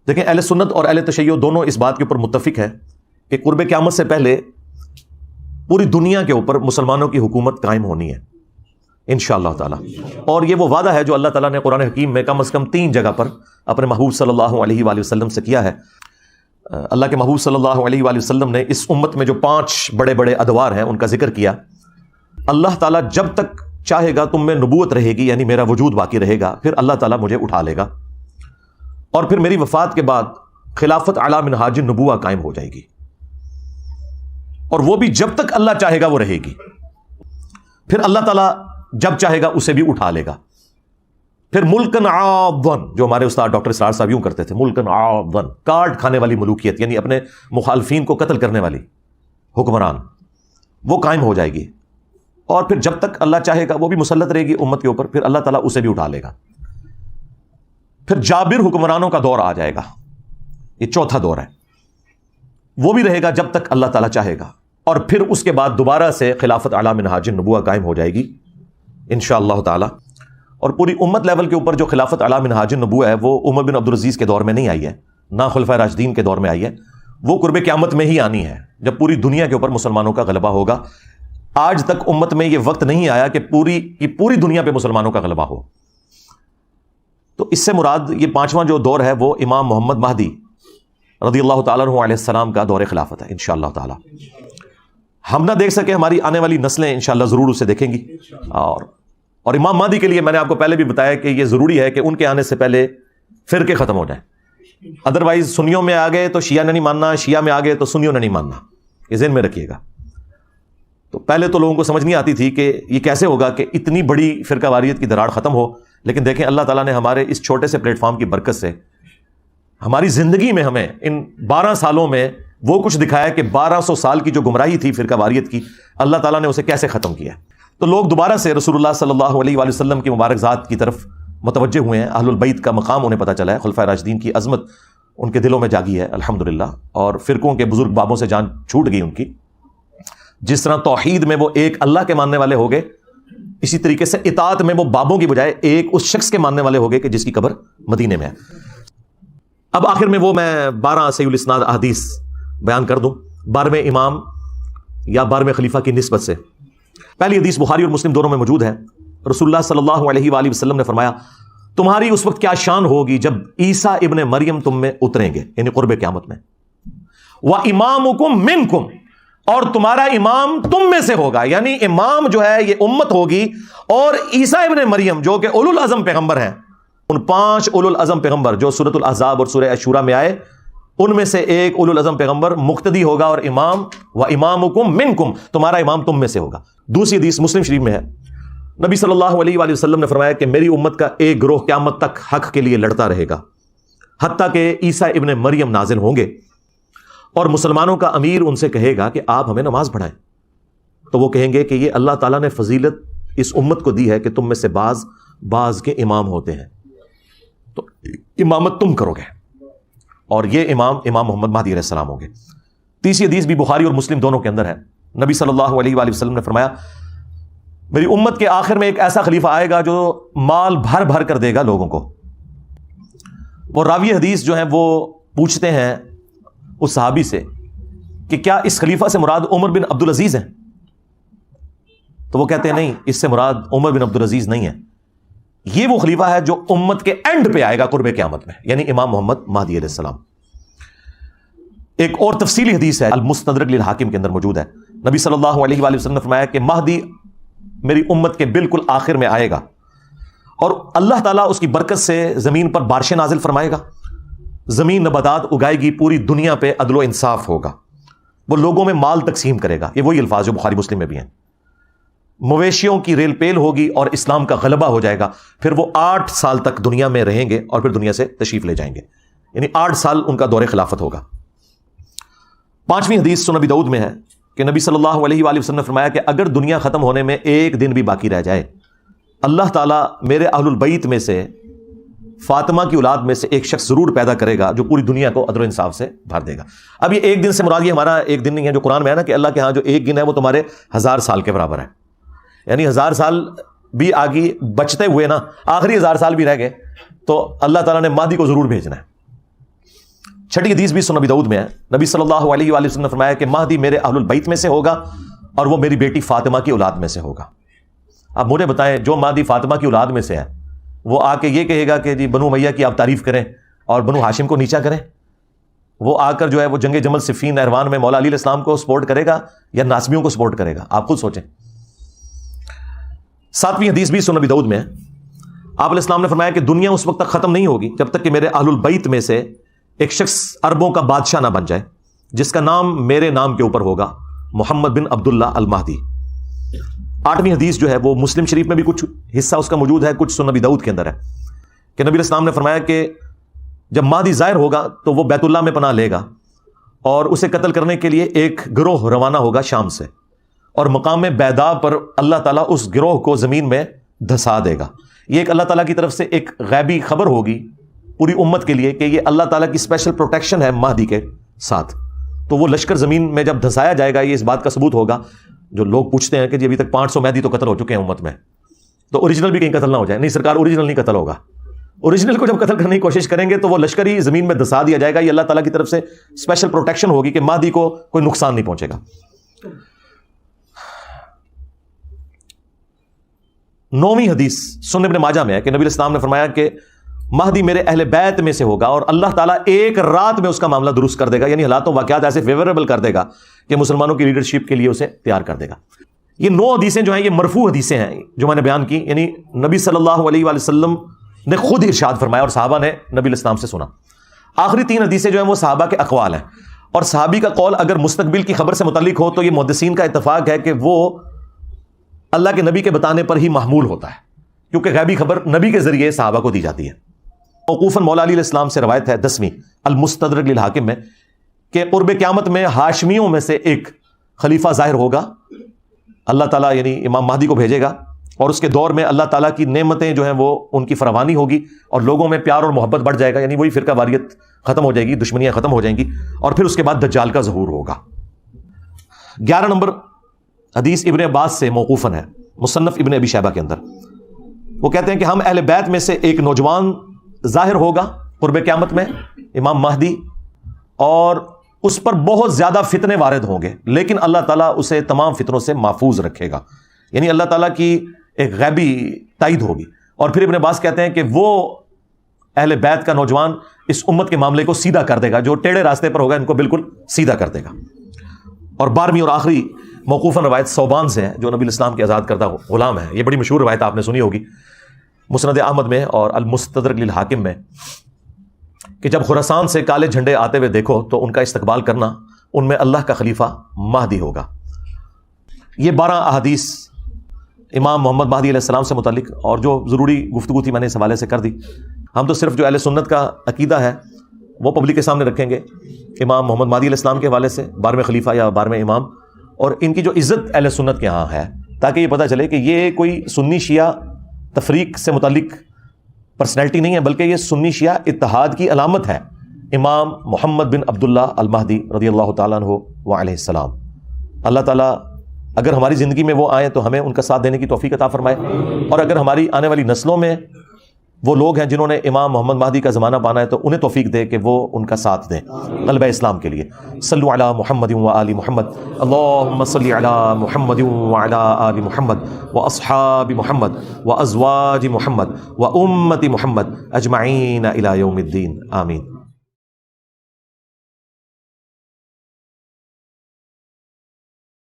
دیکھیں اہل سنت اور اہل تشیع دونوں اس بات کے اوپر متفق ہے کہ قرب قیامت سے پہلے پوری دنیا کے اوپر مسلمانوں کی حکومت قائم ہونی ہے انشاءاللہ تعالی. اور یہ وہ وعدہ ہے جو اللہ تعالیٰ نے قرآن حکیم میں کم از کم 3 جگہ پر اپنے محبوب صلی اللہ علیہ وآلہ وسلم سے کیا ہے. اللہ کے محبوب صلی اللہ علیہ وآلہ وسلم نے اس امت میں جو 5 بڑے بڑے ادوار ہیں ان کا ذکر کیا. اللہ تعالیٰ جب تک چاہے گا تم میں نبوت رہے گی، یعنی میرا وجود باقی رہے گا، پھر اللہ تعالیٰ مجھے اٹھا لے گا اور پھر میری وفات کے بعد خلافت علی منہاج النبوہ قائم ہو جائے گی، اور وہ بھی جب تک اللہ چاہے گا وہ رہے گی. پھر اللہ تعالیٰ جب چاہے گا اسے بھی اٹھا لے گا. پھر ملکن عاضن، جو ہمارے استاد ڈاکٹر اسرار صاحب یوں کرتے تھے، ملکن عاضن، کاٹ کھانے والی ملوکیت، یعنی اپنے مخالفین کو قتل کرنے والی حکمران، وہ قائم ہو جائے گی. اور پھر جب تک اللہ چاہے گا وہ بھی مسلط رہے گی امت کے اوپر، پھر اللہ تعالیٰ اسے بھی اٹھا لے گا. پھر جابر حکمرانوں کا دور آ جائے گا، یہ 4تھا دور ہے، وہ بھی رہے گا جب تک اللہ تعالیٰ چاہے گا. اور پھر اس کے بعد دوبارہ سے خلافت علی منہاج النبوہ قائم ہو جائے گی انشاءاللہ تعالی. اور پوری امت لیول کے اوپر جو خلافت علی منہاج النبوہ ہے وہ عمر بن عبدالعزیز کے دور میں نہیں آئی ہے، نہ خلفائے راشدین کے دور میں آئی ہے، وہ قرب قیامت میں ہی آنی ہے جب پوری دنیا کے اوپر مسلمانوں کا غلبہ ہوگا. آج تک امت میں یہ وقت نہیں آیا کہ پوری دنیا پہ مسلمانوں کا غلبہ ہو. تو اس سے مراد یہ 5واں جو دور ہے وہ امام محمد مہدی رضی اللہ تعالیٰ عنہ علیہ السلام کا دور خلافت ہے انشاءاللہ تعالی. ہم نہ دیکھ سکے، ہماری آنے والی نسلیں انشاءاللہ ضرور اسے دیکھیں گی. اور امام مہدی کے لیے میں نے آپ کو پہلے بھی بتایا کہ یہ ضروری ہے کہ ان کے آنے سے پہلے فرقے ختم ہو جائیں. ادروائز سنیوں میں آ گئے تو شیعہ نے نہیں ماننا، شیعہ میں آ گئے تو سنیوں نے نہیں ماننا، یہ ذہن میں رکھیے گا. تو پہلے تو لوگوں کو سمجھ نہیں آتی تھی کہ یہ کیسے ہوگا کہ اتنی بڑی فرقہ واریت کی دراڑ ختم ہو. لیکن دیکھیں اللہ تعالیٰ نے ہمارے اس چھوٹے سے پلیٹ فارم کی برکت سے ہماری زندگی میں ہمیں ان 12 سالوں میں وہ کچھ دکھایا کہ 1200 سال کی جو گمراہی تھی فرقہ واریت کی، اللہ تعالیٰ نے اسے کیسے ختم کیا. تو لوگ دوبارہ سے رسول اللہ صلی اللہ علیہ وآلہ وسلم کی مبارک ذات کی طرف متوجہ ہوئے ہیں. اہل البیت کا مقام انہیں پتہ چلا ہے، خلفائے راشدین کی عظمت ان کے دلوں میں جاگی ہے الحمدللہ. اور فرقوں کے بزرگ بابوں سے جان چھوٹ گئی ان کی. جس طرح توحید میں وہ ایک اللہ کے ماننے والے ہو گئے، اسی طریقے سے اطاعت میں وہ بابوں کی بجائے ایک اس شخص کے ماننے والے ہو گئے کہ جس کی قبر مدینے میں ہے. اب آخر میں وہ میں 12 صحیح الاسناد احادیث بیان کر دوں 12ویں امام یا 12ویں خلیفہ کی نسبت سے. پہلی حدیث بخاری اور مسلم دونوں میں موجود ہے. رسول اللہ صلی اللہ علیہ وآلہ وسلم نے فرمایا، تمہاری اس وقت کیا شان ہوگی جب عیسیٰ ابن مریم تم میں اتریں گے، یعنی قرب قیامت میں. وَإِمَامُكُم مِّنكُم، اور تمہارا امام تم میں سے ہوگا، یعنی امام جو ہے یہ امت ہوگی. اور عیسیٰ ابن مریم جو کہ اولو العزم پیغمبر ہیں، ان 5 اولو العزم پیغمبر جو سورۃ الاحزاب اور سورہ عاشوراء میں آئے، ان میں سے ایک اولو العزم پیغمبر مقتدی ہوگا اور امام وَإِمَامُكُم مِّنكُم، تمہارا امام تم میں سے ہوگا. دوسری حدیث مسلم شریف میں ہے، نبی صلی اللہ علیہ وآلہ وسلم نے فرمایا کہ میری امت کا ایک گروہ قیامت تک حق کے لیے لڑتا رہے گا حتیٰ کہ عیسیٰ ابن مریم نازل ہوں گے. اور مسلمانوں کا امیر ان سے کہے گا کہ آپ ہمیں نماز پڑھائیں، تو وہ کہیں گے کہ یہ اللہ تعالیٰ نے فضیلت اس امت کو دی ہے کہ تم میں سے بعض کے امام ہوتے ہیں، تو امامت تم کرو گے، اور یہ امام محمد مہدی علیہ السلام ہوں گے. تیسری حدیث بھی بخاری اور مسلم دونوں کے اندر ہے. نبی صلی اللہ علیہ وآلہ وسلم نے فرمایا، میری امت کے آخر میں ایک ایسا خلیفہ آئے گا جو مال بھر بھر کر دے گا لوگوں کو. وہ راوی حدیث جو ہیں وہ پوچھتے ہیں اس صحابی سے کہ کیا اس خلیفہ سے مراد عمر بن عبدالعزیز ہیں؟ تو وہ کہتے ہیں نہیں، اس سے مراد عمر بن عبدالعزیز نہیں ہے، یہ وہ خلیفہ ہے جو امت کے اینڈ پہ آئے گا قرب قیامت میں، یعنی امام محمد مہدی علیہ السلام. ایک اور تفصیلی حدیث ہے المستدرک للحاکم کے اندر موجود ہے. نبی صلی اللہ علیہ وآلہ وسلم نے فرمایا کہ مہدی میری امت کے بالکل آخر میں آئے گا، اور اللہ تعالیٰ اس کی برکت سے زمین پر بارشیں نازل فرمائے گا، زمین نباتات اگائے گی، پوری دنیا پہ عدل و انصاف ہوگا، وہ لوگوں میں مال تقسیم کرے گا. یہ وہی الفاظ جو بخاری مسلم میں بھی ہیں. مویشیوں کی ریل پیل ہوگی اور اسلام کا غلبہ ہو جائے گا. پھر وہ 8 سال تک دنیا میں رہیں گے اور پھر دنیا سے تشریف لے جائیں گے، یعنی 8 سال ان کا دور خلافت ہوگا. 5ویں حدیث سنن ابی داؤد میں ہے کہ نبی صلی اللہ علیہ وآلہ وسلم نے فرمایا کہ اگر دنیا ختم ہونے میں ایک دن بھی باقی رہ جائے، اللہ تعالیٰ میرے اہل البیت میں سے فاطمہ کی اولاد میں سے ایک شخص ضرور پیدا کرے گا جو پوری دنیا کو عدل و انصاف سے بھر دے گا. اب یہ ایک دن سے مراد یہ ہمارا ایک دن نہیں ہے جو قرآن میں ہے نا کہ اللہ کے ہاں جو ایک دن ہے وہ تمہارے 1000 سال کے برابر ہے، یعنی 1000 سال بھی آگے بچتے ہوئے نا آخری 1000 سال بھی رہ گئے تو اللہ تعالیٰ نے مہدی کو ضرور بھیجنا ہے. چھٹی حدیث بھی سنن ابی داؤد میں ہے، نبی صلی اللہ علیہ وآلہ وسلم نے فرمایا کہ مہدی میرے اہل البیت میں سے ہوگا اور وہ میری بیٹی فاطمہ کی اولاد میں سے ہوگا۔ اب مجھے بتائیں، جو مہدی فاطمہ کی اولاد میں سے ہے وہ آ کے یہ کہے گا کہ جی بنو امیہ کی آپ تعریف کریں اور بنو ہاشم کو نیچا کریں؟ وہ آ کر جو ہے وہ جنگ جمل صفین نہروان میں مولا علی علیہ السلام کو سپورٹ کرے گا یا ناسبیوں کو سپورٹ کرے گا؟ آپ خود سوچیں۔ ساتویں حدیث بھی سنن ابی داؤد میں ہے، آپ علیہ السلام نے فرمایا کہ دنیا اس وقت تک ختم نہیں ہوگی جب تک کہ میرے اہل البیت میں سے ایک شخص عربوں کا بادشاہ نہ بن جائے جس کا نام میرے نام کے اوپر ہوگا، محمد بن عبداللہ المہدی۔ آٹھویں حدیث جو ہے وہ مسلم شریف میں بھی کچھ حصہ اس کا موجود ہے، کچھ سنن ابی داؤد کے اندر ہے کہ نبی علیہ السلام نے فرمایا کہ جب مہدی ظاہر ہوگا تو وہ بیت اللہ میں پناہ لے گا اور اسے قتل کرنے کے لیے ایک گروہ روانہ ہوگا شام سے، اور مقام بیدا پر اللہ تعالیٰ اس گروہ کو زمین میں دھسا دے گا۔ یہ ایک اللہ تعالیٰ کی طرف سے ایک غیبی خبر ہوگی پوری امت کے لیے کہ یہ اللہ تعالیٰ کی اسپیشل پروٹیکشن ہے مہدی کے ساتھ۔ تو وہ لشکر زمین میں جب دھسایا جائے گا، یہ اس بات کا ثبوت ہوگا۔ جو لوگ پوچھتے ہیں کہ جی ابھی تک 500 مہدی تو قتل ہو چکے ہیں امت میں، تو اوریجنل بھی کہیں قتل نہ ہو جائے؟ نہیں سرکار، اوریجنل نہیں قتل ہوگا۔ اوریجنل کو جب قتل کرنے کی کوشش کریں گے تو وہ لشکر ہی زمین میں دھسا دیا جائے گا۔ یہ اللہ تعالیٰ کی طرف سے اسپیشل پروٹیکشن ہوگی کہ مہدی کو کوئی نقصان نہیں پہنچے گا۔ 9ویں حدیث سنن ابن ماجہ میں ہے کہ نبی علیہ السلام نے فرمایا کہ مہدی میرے اہل بیت میں سے ہوگا اور اللہ تعالیٰ ایک رات میں اس کا معاملہ درست کر دے گا، یعنی حالات و واقعات ایسے فیوریبل کر دے گا کہ مسلمانوں کی لیڈرشپ کے لیے اسے تیار کر دے گا۔ یہ 9 حدیثیں جو ہیں یہ مرفوع حدیثیں ہیں جو میں نے بیان کی، یعنی نبی صلی اللہ علیہ وآلہ وسلم نے خود ارشاد فرمایا اور صحابہ نے نبی علیہ السلام سے سنا۔ آخری 3 حدیثیں جو ہیں وہ صحابہ کے اقوال ہیں، اور صحابی کا قول اگر مستقبل کی خبر سے متعلق ہو تو یہ محدثین کا اتفاق ہے کہ وہ اللہ کے نبی کے بتانے پر ہی محمول ہوتا ہے، کیونکہ غیبی خبر نبی کے ذریعے صحابہ کو دی جاتی ہے۔ موقوفاً مولا علی علیہ السلام سے روایت ہے 10ویں المستدرک للحاکم میں کہ قرب قیامت میں ہاشمیوں میں سے ایک خلیفہ ظاہر ہوگا، اللہ تعالیٰ یعنی امام مہدی کو بھیجے گا، اور اس کے دور میں اللہ تعالیٰ کی نعمتیں جو ہیں وہ ان کی فراوانی ہوگی اور لوگوں میں پیار اور محبت بڑھ جائے گا، یعنی وہی فرقہ واریت ختم ہو جائے گی، دشمنیاں ختم ہو جائیں گی، اور پھر اس کے بعد دجال کا ظہور ہوگا۔ 11 نمبر حدیث ابن عباس سے موقوفاً ہے، مصنف ابن ابی شیبہ کے اندر۔ وہ کہتے ہیں کہ ہم اہل بیت میں سے ایک نوجوان ظاہر ہوگا قرب قیامت میں، امام مہدی، اور اس پر بہت زیادہ فتنے وارد ہوں گے، لیکن اللہ تعالیٰ اسے تمام فتنوں سے محفوظ رکھے گا، یعنی اللہ تعالیٰ کی ایک غیبی تائید ہوگی۔ اور پھر ابن عباس کہتے ہیں کہ وہ اہل بیت کا نوجوان اس امت کے معاملے کو سیدھا کر دے گا، جو ٹیڑھے راستے پر ہوگا ان کو بالکل سیدھا کر دے گا۔ اور 12ویں اور آخری موقوفاً روایت صوبان سے ہے جو نبی الاسلام کے آزاد کردہ غلام ہے، یہ بڑی مشہور روایت آپ نے سنی ہوگی، مسند احمد میں اور المستدرک للحاکم میں، کہ جب خراسان سے کالے جھنڈے آتے ہوئے دیکھو تو ان کا استقبال کرنا، ان میں اللہ کا خلیفہ مہدی ہوگا۔ یہ 12 احادیث امام محمد مہدی علیہ السلام سے متعلق، اور جو ضروری گفتگو تھی میں نے اس حوالے سے کر دی۔ ہم تو صرف جو اہل سنت کا عقیدہ ہے وہ پبلک کے سامنے رکھیں گے، امام محمد مہدی علیہ السلام کے حوالے سے، 12ویں خلیفہ یا 12ویں امام، اور ان کی جو عزت اہل سنت کے ہاں ہے، تاکہ یہ پتہ چلے کہ یہ کوئی سنی شیعہ تفریق سے متعلق پرسنالٹی نہیں ہے، بلکہ یہ سنی شیعہ اتحاد کی علامت ہے، امام محمد بن عبداللہ المہدی رضی اللہ تعالیٰ عنہ وعلیہ السلام۔ اللہ تعالیٰ اگر ہماری زندگی میں وہ آئیں تو ہمیں ان کا ساتھ دینے کی توفیق عطا فرمائے، اور اگر ہماری آنے والی نسلوں میں وہ لوگ ہیں جنہوں نے امام محمد مہدی کا زمانہ پانا ہے تو انہیں توفیق دے کہ وہ ان کا ساتھ دیں غلبہ اسلام کے لیے۔ صلو علی محمد و آل محمد، اللہم صلی علی محمد و علی آل محمد و اصحاب محمد و ازواج محمد و امت محمد اجمعین الی یوم الدین، آمین۔